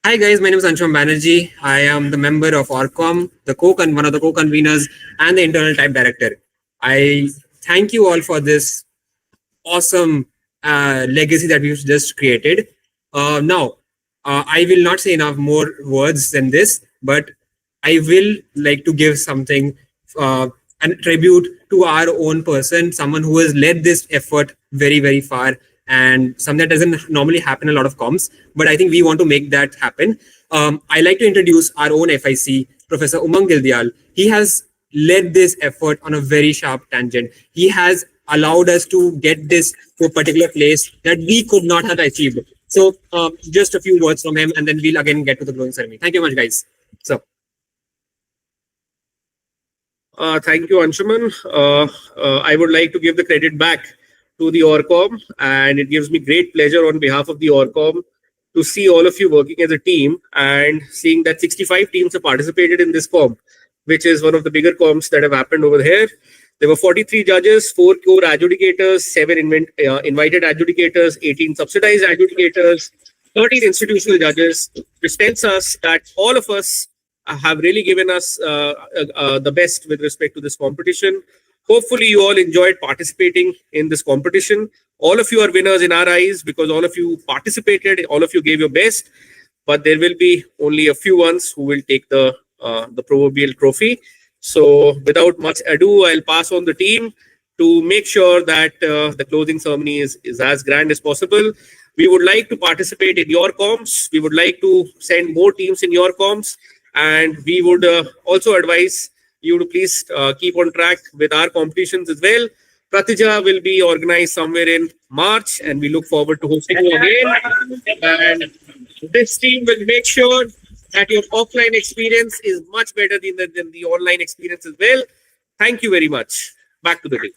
Hi guys, my name is Ansham Banerjee. I am the member of ORCOM, one of the co-conveners, and the internal type director. I thank you all for this awesome legacy that we've just created. Now, I will not say enough more words than this, but I will like to give something uh, and tribute to our own person, someone who has led this effort very, very far, and something that doesn't normally happen in a lot of comms. But I think we want to make that happen. I like to introduce our own FIC, Professor Umang Gildial. He has led this effort on a very sharp tangent. He has allowed us to get this to a particular place that we could not have achieved. So, just a few words from him, and then we'll again get to the closing ceremony. Thank you much, guys. So. Thank you, Anshuman. I would like to give the credit back to the ORCOM, and it gives me great pleasure on behalf of the ORCOM to see all of you working as a team and seeing that 65 teams have participated in this com, which is one of the bigger comms that have happened over here. There were 43 judges, 4 core adjudicators, 7 invited adjudicators, 18 subsidized adjudicators, 13 institutional judges, which tells us that all of us have really given us the best with respect to this competition. Hopefully, you all enjoyed participating in this competition. All of you are winners in our eyes because all of you participated, all of you gave your best, but there will be only a few ones who will take the proverbial trophy. So without much ado, I'll pass on the team to make sure that the closing ceremony is as grand as possible. We would like to participate in your comms. We would like to send more teams in your comms. And we would also advise you to please keep on track with our competitions as well. Pratija will be organized somewhere in March, and we look forward to hosting you again. And this team will make sure that your offline experience is much better than the online experience as well. Thank you very much. Back to the day.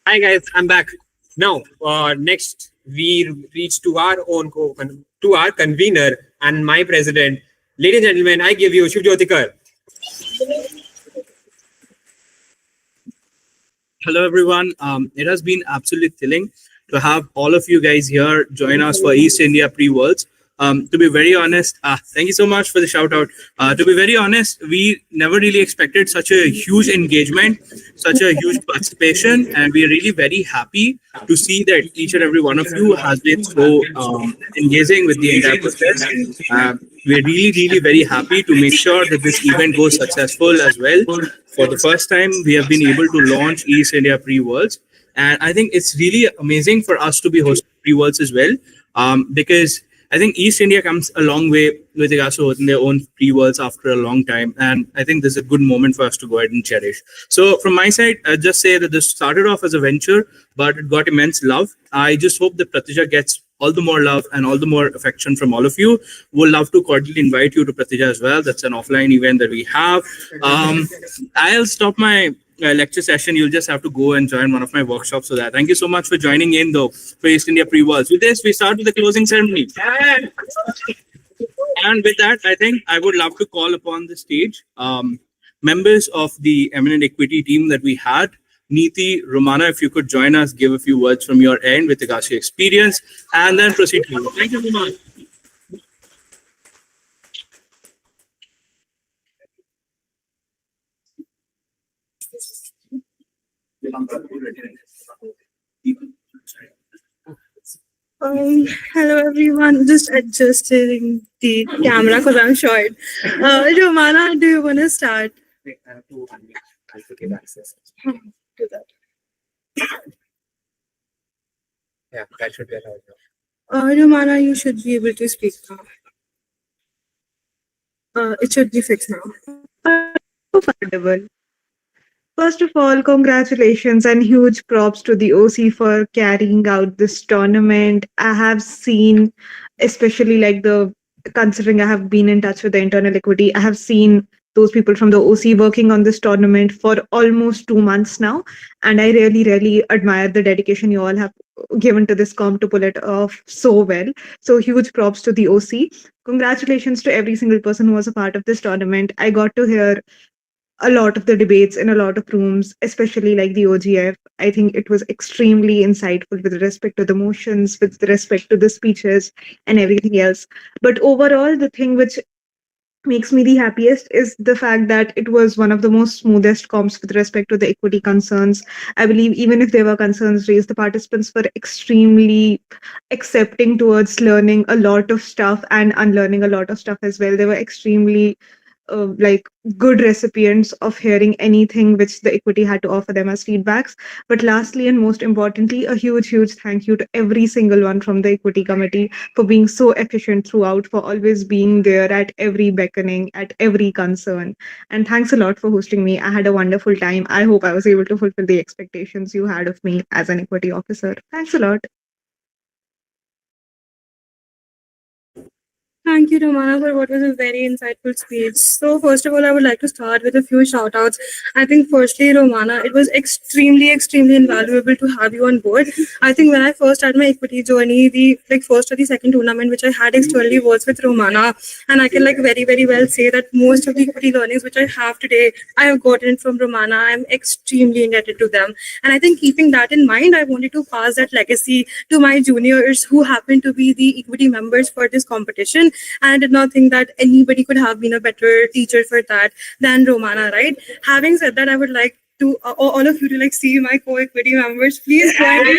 Hi guys, I'm back. Now, next we reach to our own to our convener and my president. Ladies and gentlemen, I give you Shivjyotikar. Hello, everyone. It has been absolutely thrilling to have all of you guys here join us for East India Pre-Worlds. To be very honest, thank you so much for the shout out. To be very honest, we never really expected such a huge engagement, such a huge participation, and we are really very happy to see that each and every one of you has been so engaging with the entire process. We're really, really very happy to make sure that this event goes successful as well. For the first time, we have been able to launch East India Pre-Worlds, and I think it's really amazing for us to be hosting Pre-Worlds as well, because I think East India comes a long way with regards to hosting their own pre-worlds after a long time. And I think this is a good moment for us to go ahead and cherish. So from my side, I just say that this started off as a venture, but it got immense love. I just hope that Pratija gets all the more love and all the more affection from all of you. We'll love to cordially invite you to Pratija as well. That's an offline event that we have. I'll stop my lecture session. You'll just have to go and join one of my workshops for that. Thank you so much for joining in though for East India Pre-Worlds. With this, we start with the closing ceremony. And with that, I think I would love to call upon the stage members of the eminent equity team that we had. Neeti, Romana, if you could join us, give a few words from your end with regards to your experience, and then proceed to you. Thank you so much. Hello everyone, just adjusting the camera because I'm short. Romana, do you want to start? Do that. Yeah, that should be allowed. Romana, you should be able to speak now. It should be fixed now. Comfortable. First of all, congratulations and huge props to the OC for carrying out this tournament. I have seen, especially considering I have been in touch with the internal equity, I have seen those people from the OC working on this tournament for almost 2 months now. And I really, really admire the dedication you all have given to this comp to pull it off so well. So huge props to the OC. Congratulations to every single person who was a part of this tournament. I got to hear a lot of the debates in a lot of rooms, especially like the OGF. I think it was extremely insightful with respect to the motions, with respect to the speeches and everything else. But overall, the thing which makes me the happiest is the fact that it was one of the most smoothest comps with respect to the equity concerns. I believe even if there were concerns raised, the participants were extremely accepting towards learning a lot of stuff and unlearning a lot of stuff as well. They were extremely like good recipients of hearing anything which the equity had to offer them as feedbacks. But lastly and most importantly, a huge thank you to every single one from the equity committee for being so efficient throughout, for always being there at every beckoning, at every concern. And thanks a lot for hosting me. I had a wonderful time. I hope I was able to fulfill the expectations you had of me as an equity officer. Thanks a lot. Thank you, Romana, for what was a very insightful speech. So, first of all, I would like to start with a few shout outs. I think, firstly, Romana, it was extremely invaluable to have you on board. I think when I first had my equity journey, the like first or the second tournament which I had externally was with Romana, and I can like very well say that most of the equity learnings which I have today, I have gotten from Romana. I am extremely indebted to them, and I think keeping that in mind, I wanted to pass that legacy to my juniors who happen to be the equity members for this competition. And I did not think that anybody could have been a better teacher for that than Romana, right? Having said that, I would like to all of you to like see my co-equity members. Please go ahead.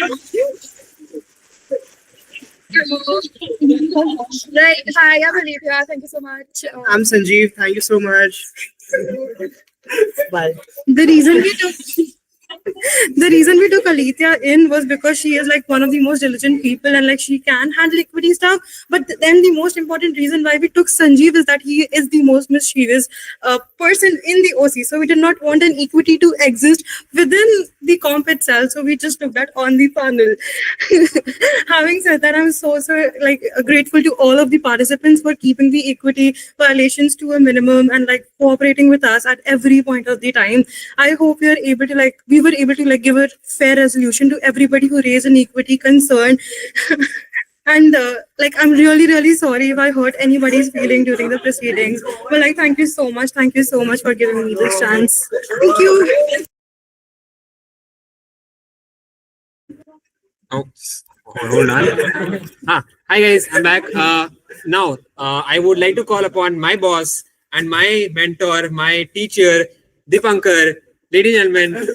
Right. Hi, I'm Olivia. Thank you so much. I'm Sanjeev. Thank you so much. Bye. The reason we took the reason we took Alithia in was because she is like one of the most diligent people and like she can handle equity stuff. But then the most important reason why we took Sanjeev is that he is the most mischievous person in the OC. So we did not want an equity to exist within the comp itself. So we just took that on the panel. Having said that, I'm so like grateful to all of the participants for keeping the equity violations to a minimum and like cooperating with us at every point of the time. I hope we were able to like give a fair resolution to everybody who raised an equity concern. And like I'm really sorry if I hurt anybody's feeling during the proceedings. But like thank you so much. Thank you so much for giving me this chance. Thank you. Oh, hold on. Hi guys, I'm back. Now, I would like to call upon my boss and my mentor, my teacher, Dipankar. Ladies and gentlemen,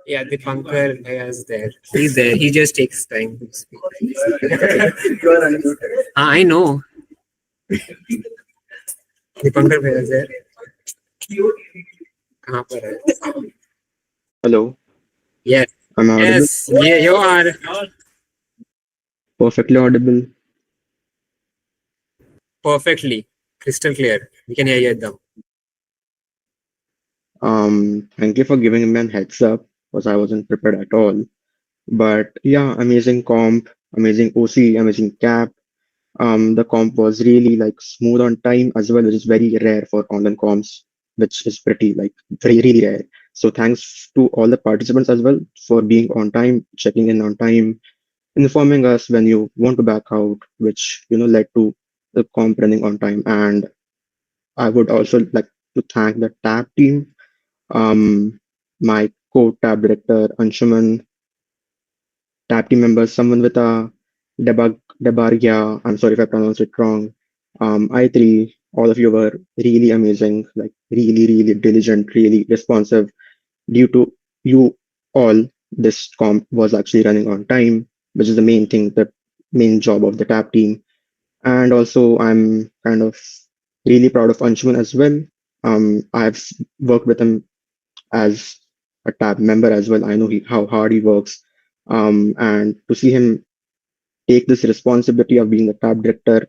yeah, Dipankar is there. He's there. He just takes time to speak. I know. Dipankar bhaiya is there. कहाँ पर है? Hello, Yes. I'm audible. Yes. Yeah, you are. Perfectly audible. Perfectly. Crystal clear. We can hear you at them. Thank you for giving me a heads up because I wasn't prepared at all. But yeah, amazing comp, amazing OC, amazing cap. The comp was really like smooth on time as well, which is very rare for online comps, which is pretty like very really rare. So thanks to all the participants as well for being on time, checking in on time, informing us when you want to back out, which led to the comp running on time. And I would also like to thank the tab team, my co-tab director Anshuman, tab team members, someone with a Debargia. I'm sorry if I pronounced it wrong. I3, all of you were really amazing, like really diligent, really responsive. Due to you all, this comp was actually running on time, which is the main thing, the main job of the tab team. And also, I'm kind of really proud of Anshuman as well. I've worked with him as a tab member as well. I know how hard he works. And to see him take this responsibility of being the tab director,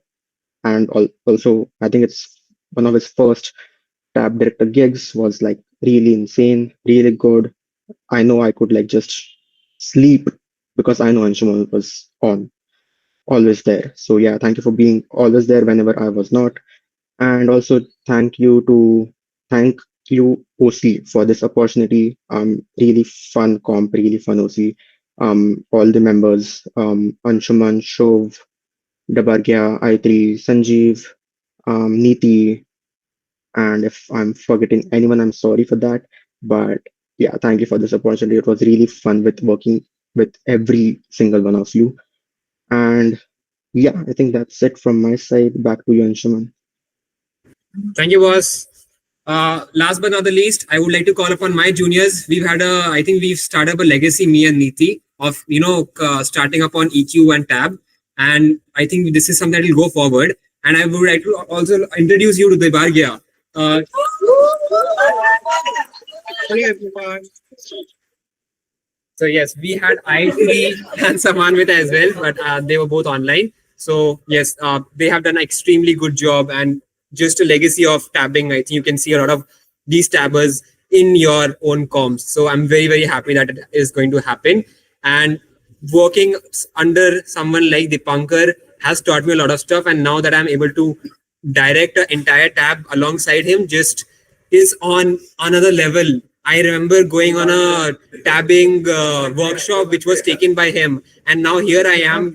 and also, I think it's one of his first tab director gigs, was like really insane, really good. I know I could like just sleep because I know Anshuman was on, always there. So yeah, thank you for being always there whenever I was not. And also thank you OC for this opportunity. Really fun comp, really fun OC. All the members, Anshuman, Shov, Dabargia, I3, Sanjeev, Niti, and if I'm forgetting anyone, I'm sorry for that. But yeah, thank you for this opportunity. It was really fun with working with every single one of you. And yeah, I think that's it from my side. Back to you, Anshuman. Thank you, boss. Last but not the least, I would like to call upon my juniors. I think we've started up a legacy, me and Niti, of starting up on EQ and Tab, and I think this is something that will go forward. And I would like to also introduce you to the Bargia. Hey everyone. So yes, we had I3 and Samanvita as well, but they were both online. So yes, they have done an extremely good job, and just a legacy of tabbing. I think you can see a lot of these tabbers in your own comms. So I'm very very happy that it is going to happen. And working under someone like Dipankar has taught me a lot of stuff. And now that I'm able to direct an entire tab alongside him, just is on another level. I remember going on a tabbing workshop which was taken by him, and now here I am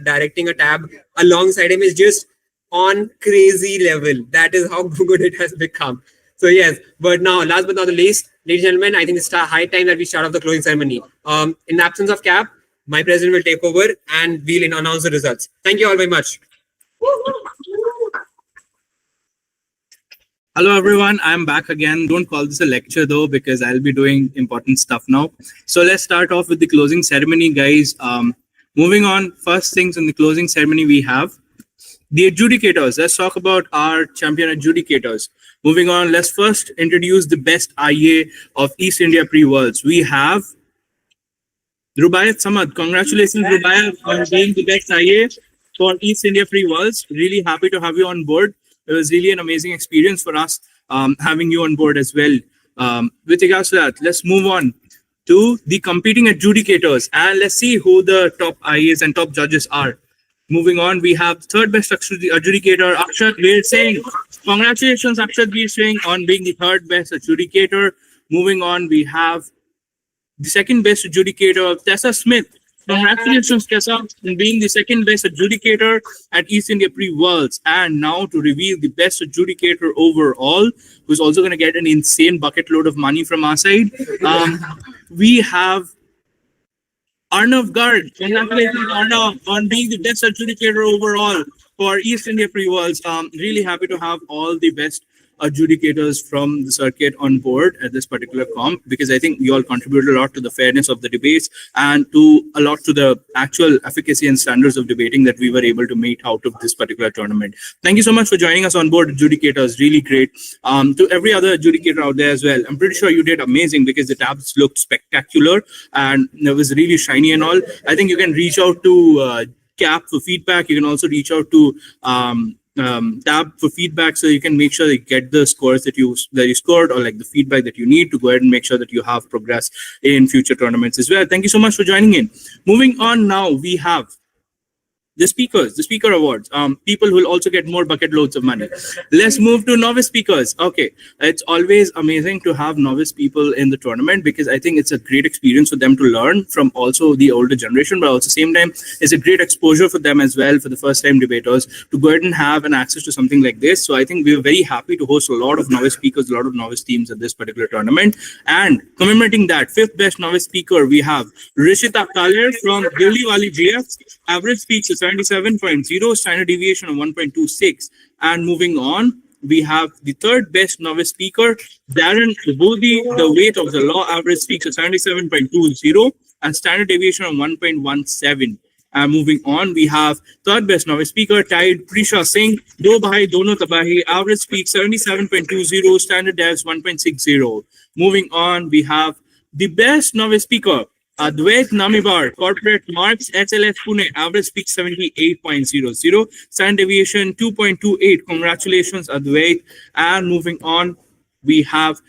directing a tab alongside him. Is just on crazy level. That is how good it has become. So yes, but now last but not the least, ladies and gentlemen, I think it's high time that we start off the closing ceremony. In the absence of Cap, my president will take over and we'll announce the results. Thank you all very much. Hello everyone, I'm back again. Don't call this a lecture though, because I'll be doing important stuff now. So let's start off with the closing ceremony, guys. Moving on, first things in the closing ceremony, we have the adjudicators. Let's talk about our champion adjudicators. Moving on, let's first introduce the best IA of East India Pre-Worlds. We have Rubaiyat Samad. Congratulations, Rubaiyat, on being the best IA for East India Pre-Worlds. Really happy to have you on board. It was really an amazing experience for us having you on board as well. With regards to that, let's move on to the competing adjudicators and let's see who the top IAs and top judges are. Moving on, we have third best adjudicator, Akshat Veer Singh. Congratulations, Akshat Veer Singh, on being the third best adjudicator. Moving on, we have the second best adjudicator, Tessa Smith. Congratulations, Tessa, on being the second best adjudicator at East India Pre-Worlds. And now to reveal the best adjudicator overall, who's also going to get an insane bucket load of money from our side, we have Arnav Garg. Congratulations, Arnav, on being the best adjudicator overall for East India Pre-Worlds. Really happy to have all the best adjudicators from the circuit on board at this particular comp, because I think we all contributed a lot to the fairness of the debates and to a lot to the actual efficacy and standards of debating that we were able to meet out of this particular tournament. Thank you so much for joining us on board, adjudicators. Really great. To every other adjudicator out there as well, I'm pretty sure you did amazing, because the tabs looked spectacular and it was really shiny and all. I think you can reach out to Cap for feedback. You can also reach out to Tab for feedback, so you can make sure that you get the scores that you scored, or like the feedback that you need to go ahead and make sure that you have progress in future tournaments as well. Thank you so much for joining in. Moving on now, we have the speaker awards, people who will also get more bucket loads of money. Let's move to novice speakers. Okay, it's always amazing to have novice people in the tournament, because I think it's a great experience for them to learn from also the older generation, but also same time it's a great exposure for them as well, for the first time debaters to go ahead and have an access to something like this. So I think we're very happy to host a lot of novice speakers, a lot of novice teams at this particular tournament. And commemorating that, fifth best novice speaker, we have Rishita Kaler from Gilli Wali GF. Average speaks is 77.0, standard deviation of 1.26. And moving on, we have the third best novice speaker, Darren Bodhi, the weight of the law. Average speaks is 77.20 and standard deviation of 1.17. And moving on, we have third best novice speaker, tied Prisha Singh, Do Bhai Dono Tabahi. Average speaks 77.20, standard devs 1.60. Moving on, we have the best novice speaker, Advait Namibar, Corporate Marks, SLS Pune, average speak 78.00, standard deviation 2.28. Congratulations, Advait. And moving on, we have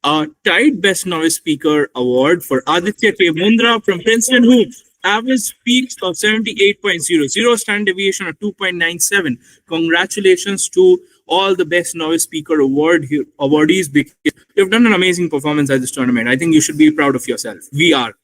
a tied Best Novice Speaker Award for Aditya K. Mundra from Princeton Hoop. Average speaks of 78.00, standard deviation of 2.97. Congratulations to all the Best Novice Speaker awardees, because you've done an amazing performance at this tournament. I think you should be proud of yourself. We are.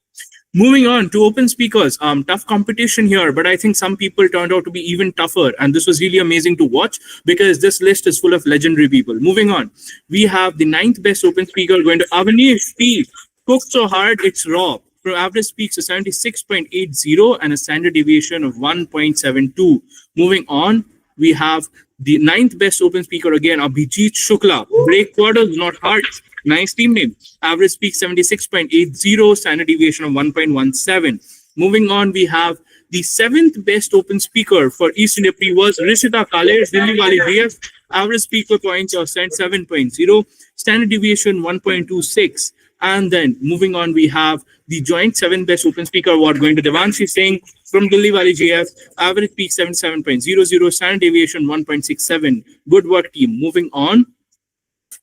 Moving on to open speakers, tough competition here, but I think some people turned out to be even tougher, and this was really amazing to watch because this list is full of legendary people. Moving on, we have the ninth best open speaker going to Avanish P. Cooked so hard it's raw. From average speaks a 76.80 and a standard deviation of 1.72. Moving on, we have the ninth best open speaker again, Abhijit Shukla. Break quarters, not hearts. Nice team name. Average speak 76.80, standard deviation of 1.17. Moving on, we have the seventh best open speaker for East India Pre-Worlds, Rishita Kale, Delhi Wali GF. Average speaker points of 7.0, standard deviation 1.26. And then moving on, we have the joint seventh best open speaker award going to Devanshi Singh from Delhi Valley GF. Average peak 77.00, standard deviation 1.67. Good work, team. Moving on,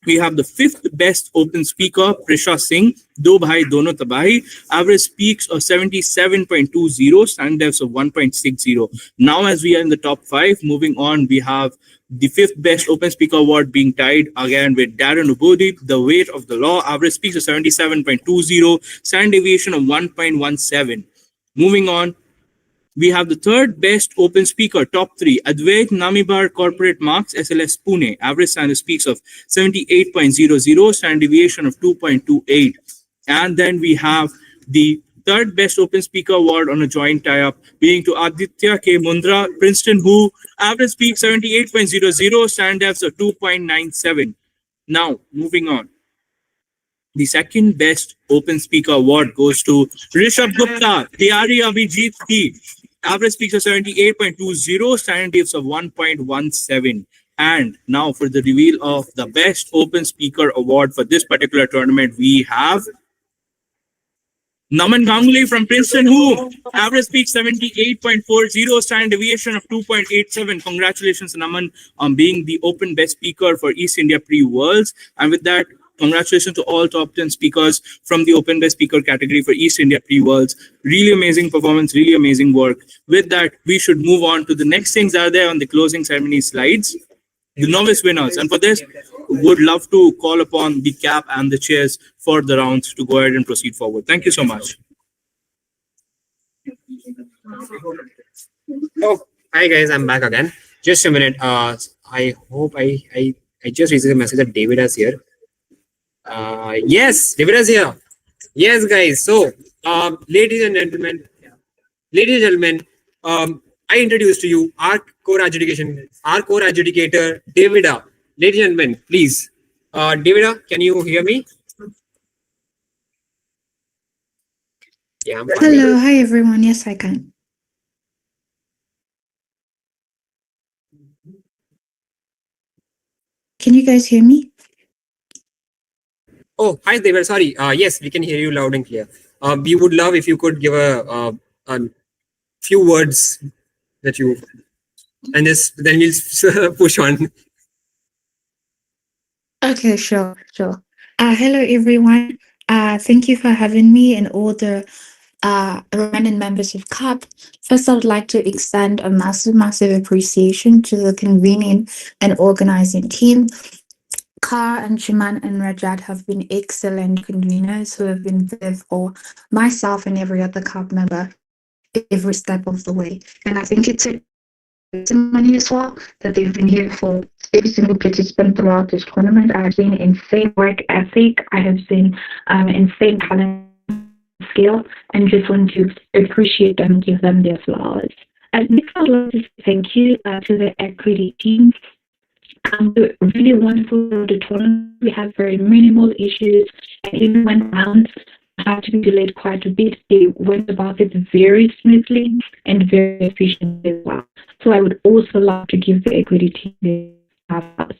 we have the fifth best open speaker, Prisha Singh, Do Bhai Dono Tabahi, average peaks of 77.20, standard devs of 1.60. Now, as we are in the top five, moving on, we have the fifth best open speaker award being tied again with Darren Ubodi, The Weight of the Law, average peaks of 77.20, standard deviation of 1.17. Moving on, we have the third best open speaker, top three, Advait Namibar Corporate Marks, SLS Pune, average standard speaks of 78.00, standard deviation of 2.28. And then we have the third best open speaker award on a joint tie-up being to Aditya K. Mundra, Princeton, who average speak 78.00, standard devs of 2.97. Now, moving on. The second best open speaker award goes to Rishabh Gupta, Tiari Abhijit T. Average speaks of 78.20, standard devs of 1.17. And now for the reveal of the best open speaker award for this particular tournament, we have Naman Ganguly from Princeton, who average peak 78.40, standard deviation of 2.87. Congratulations, Naman, on being the open best speaker for East India Pre-Worlds. And with that, congratulations to all top 10 speakers from the open best speaker category for East India Pre-Worlds. Really amazing performance, really amazing work. With that, we should move on to the next things that are there on the closing ceremony slides. The novice winners. And for this, would love to call upon the cap and the chairs for the rounds to go ahead and proceed forward. Thank you so much. Oh, hi guys, I'm back again. Just a minute. I hope I just received a message that David is here. Yes, David is here. Yes, guys. So, ladies and gentlemen, I introduce to you our core adjudicator, Davida. Ladies and gentlemen, please. Davida, can you hear me? Yeah, I'm fine. Hello, hi everyone. Yes, I can. Can you guys hear me? Oh, hi, David. Sorry. Yes, we can hear you loud and clear. We would love if you could give a few words that you, and just then we'll push on. Okay, sure. Hello everyone. Thank you for having me and all the remaining members of CAP. First, I would like to extend a massive appreciation to the convening and organizing team. Kar and Shiman and Rajat have been excellent conveners who have been there for myself and every other CAP member every step of the way. And I think it's a money as well that they've been here for every single participant throughout this tournament. I've seen insane work ethic. I have seen insane talent skill, and just want to appreciate them and give them their flowers. And next, I'd like to say thank you to the equity team. We're really wonderful for the tournament. We have very minimal issues, and even when rounds had to be delayed quite a bit, they went about it very smoothly and very efficiently as well. So I would also love to give the equity team the us.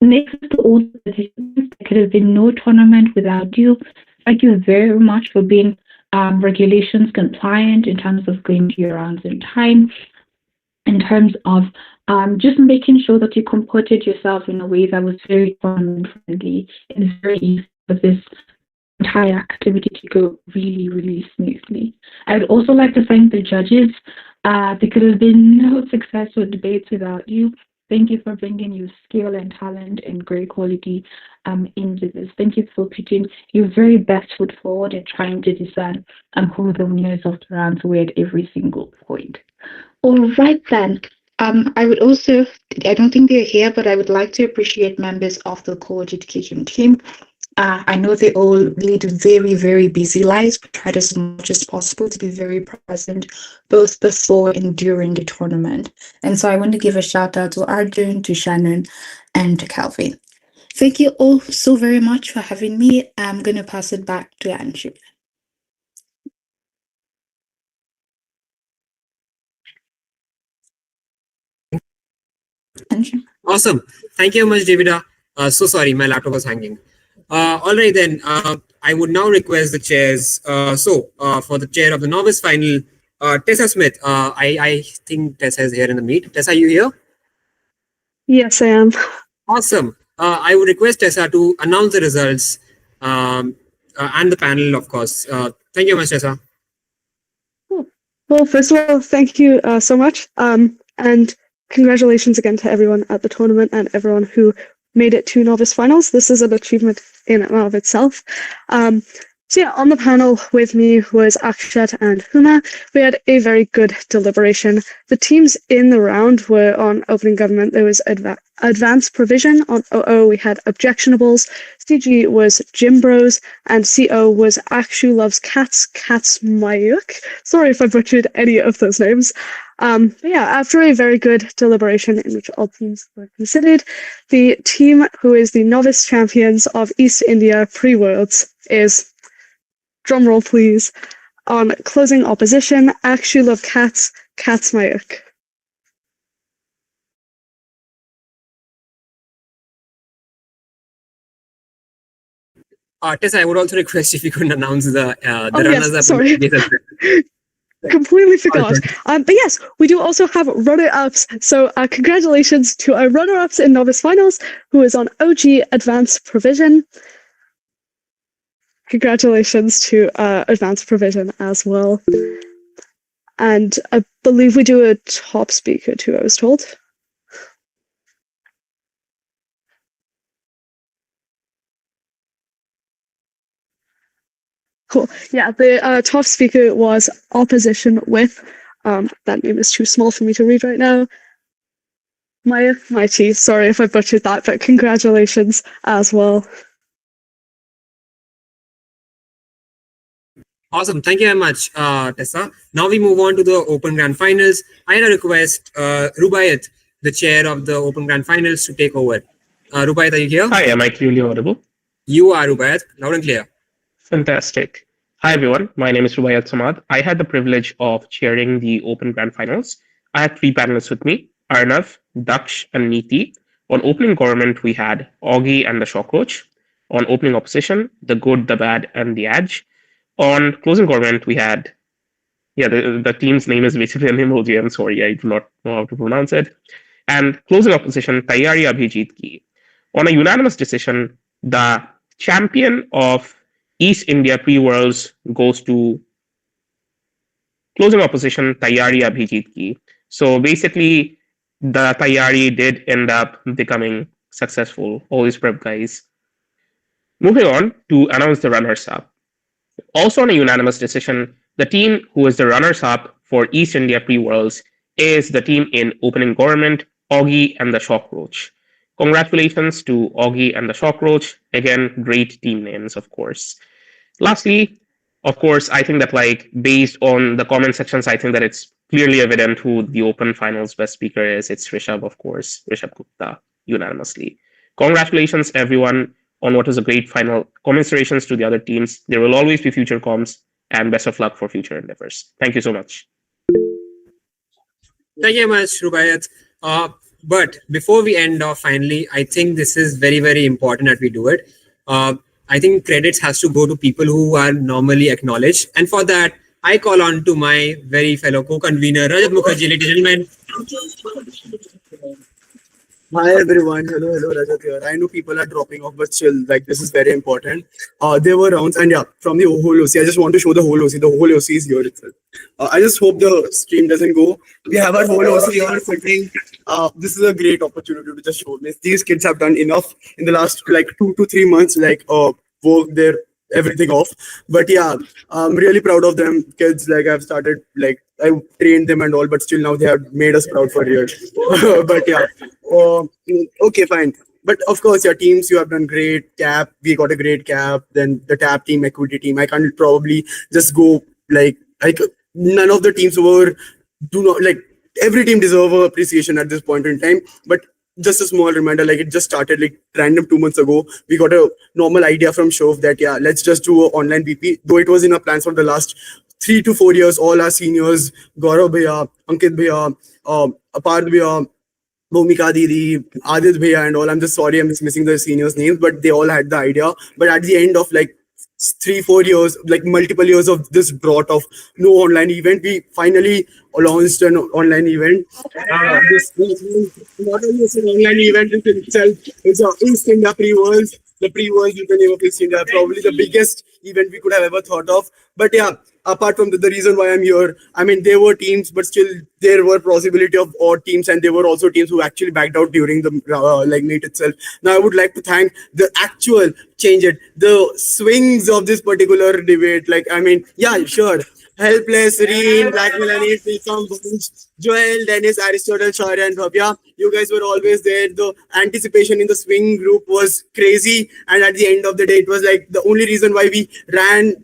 Next to all the participants, there could have been no tournament without you. Thank you very much for being regulations compliant in terms of going to your rounds in time, in terms of just making sure that you comported yourself in a way that was very tournament friendly and very easy for this entire activity to go really smoothly. I would also like to thank the judges. There could have been no successful debates without you. Thank you for bringing your skill and talent and great quality into this. Thank you for putting your very best foot forward and trying to discern who the winners of the rounds were at every single point. All right then. I would also, I don't think they're here, but I would like to appreciate members of the college education team. I know they all lead very, very busy lives, but tried as much as possible to be very present both before and during the tournament. And so I want to give a shout out to Arjun, to Shannon, and to Calvin. Thank you all so very much for having me. I'm going to pass it back to Anshu. Anshu. Awesome. Thank you very much, Davida. So sorry, my laptop was hanging. All right, then. I would now request the chairs. For the chair of the novice final, Tessa Smith. I think Tessa is here in the meet. Tessa, are you here? Yes, I am. Awesome. I would request Tessa to announce the results and the panel, of course. Thank you very much, Tessa. Well, first of all, thank you so much. And congratulations again to everyone at the tournament and everyone who made it to novice finals. This is an achievement in and of itself. So yeah, on the panel with me was Akshat and Huma. We had a very good deliberation. The teams in the round were on opening government. There was advanced provision. On OO, we had objectionables. CG was Gym Bros, and CO was Akshu Loves Cats, Cats Mayuk. Sorry if I butchered any of those names. But yeah, after a very good deliberation in which all teams were considered, the team who is the novice champions of East India pre-Worlds is, drumroll please, on closing opposition, Akshu Love Cats, Cats Mayuk. Tessa, I would also request if you could announce the runners-up. Yes, sorry. Completely forgot. But yes, we do also have runner-ups. So congratulations to our runner-ups in novice finals, who is on OG Advanced Provision. Congratulations to Advanced Provision as well. And I believe we do a top speaker too, I was told. Cool. Yeah, the top speaker was Opposition with, that name is too small for me to read right now. Maya Mighty, sorry if I butchered that, but congratulations as well. Awesome. Thank you very much, Tessa. Now we move on to the Open Grand Finals. I had a request, Rubaiyat, the chair of the Open Grand Finals, to take over. Rubaiyat, are you here? Hi, am I clearly audible? You are, Rubaiyat. Loud and clear. Fantastic. Hi, everyone. My name is Rubaiyat Samad. I had the privilege of chairing the Open Grand Finals. I had 3 panelists with me, Arnav, Daksh, and Neeti. On opening government, we had Augie and the Shockroach. On opening opposition, the good, the bad, and the edge. On closing government, we had, the team's name is basically an emoji. I'm sorry, I do not know how to pronounce it. And closing opposition, Tayari Abhijit Ki. On a unanimous decision, the champion of East India pre-Worlds goes to closing opposition, Tayari Abhijit Ki. So basically, the Tayari did end up becoming successful. All these prep guys. Moving on to announce the runners-up. Also on a unanimous decision, the team who is the runners-up for East India pre-Worlds is the team in opening government, Augie and the Shockroach. Congratulations to Augie and the Shockroach. Again, great team names, of course. Lastly, of course, I think that based on the comment sections, I think that it's clearly evident who the Open Finals best speaker is. It's Rishabh, of course, Rishabh Gupta, unanimously. Congratulations, everyone, on what was a great final. Commiserations to the other teams. There will always be future comms, and best of luck for future endeavors. Thank you so much. Thank you very much, Rubaiyat. But before we end off, finally, I think this is very, very important that we do it. I think credits has to go to people who are normally acknowledged. And for that, I call on to my very fellow co-convener, Rajat Mukherjee, ladies and gentlemen. Hi everyone. Hello, Rajat here. I know people are dropping off, but still, like this is very important. There were rounds, and yeah, from the whole OC, I just want to show the whole OC. The whole OC is here itself. I just hope the stream doesn't go. We have our whole OC here sitting. This is a great opportunity to just show this. These kids have done enough in the last like 2 to 3 months, like work their everything off. But yeah, I'm really proud of them. Kids, like I've started, like I trained them and all, but still now they have made us proud for years. But yeah, okay, fine. But of course, your teams, you have done great. Cap, we got a great cap. Then the tap team, equity team. I can't probably just go like none of the teams were do not like every team deserve a appreciation at this point in time. But just a small reminder, like it just started like random 2 months ago. We got a normal idea from Shov that yeah, let's just do an online BP. Though it was in our plans for the last 3 to 4 years. All our seniors, Gaurav Bhaiya, Ankit Bhaiya, Apar Bhaiya, Bhumika Didi, Adit Bhaiya and all. I'm just sorry I'm just missing the seniors' names, but they all had the idea. But at the end of like 3 4 years, like multiple years of this drought of no online event, we finally launched an online event. This not only is an online event in itself, it's a East India pre-worlds. The pre-worlds with the name of East India, probably the biggest event we could have ever thought of. But yeah, apart from the reason why I'm here, I mean, there were teams, but still there were possibility of odd teams, and there were also teams who actually backed out during the like meet itself. Now, I would like to thank the actual change it, the swings of this particular debate. Like, I mean, yeah, sure. Helpless, Reen, Black Melanie, Prisam, Bunch, Joel, Dennis, Aristotle, Shaurya, and Bhavya. You guys were always there. The anticipation in the swing group was crazy. And at the end of the day, it was like the only reason why we ran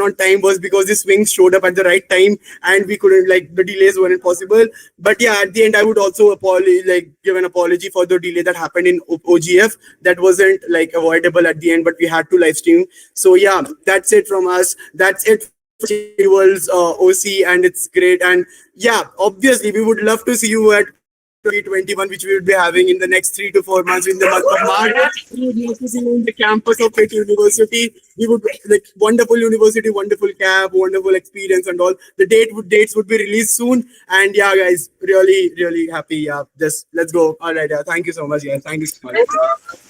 on time was because the swings showed up at the right time and we couldn't, like, the delays weren't possible. But yeah, at the end, I would also give an apology for the delay that happened in OGF. That wasn't like avoidable at the end, but we had to live stream. So yeah, that's it from us. That's it for World's OC, and it's great. And yeah, obviously, we would love to see you at 2021, which we would be having in the next 3 to 4 months in the month of March. We would love to see you in the campus of Pitt University. We would like wonderful university, wonderful cap, wonderful experience, and all. The dates would be released soon. And yeah, guys, really, really happy. Yeah, just let's go. All right, yeah. Thank you so much, guys. Thank you so much.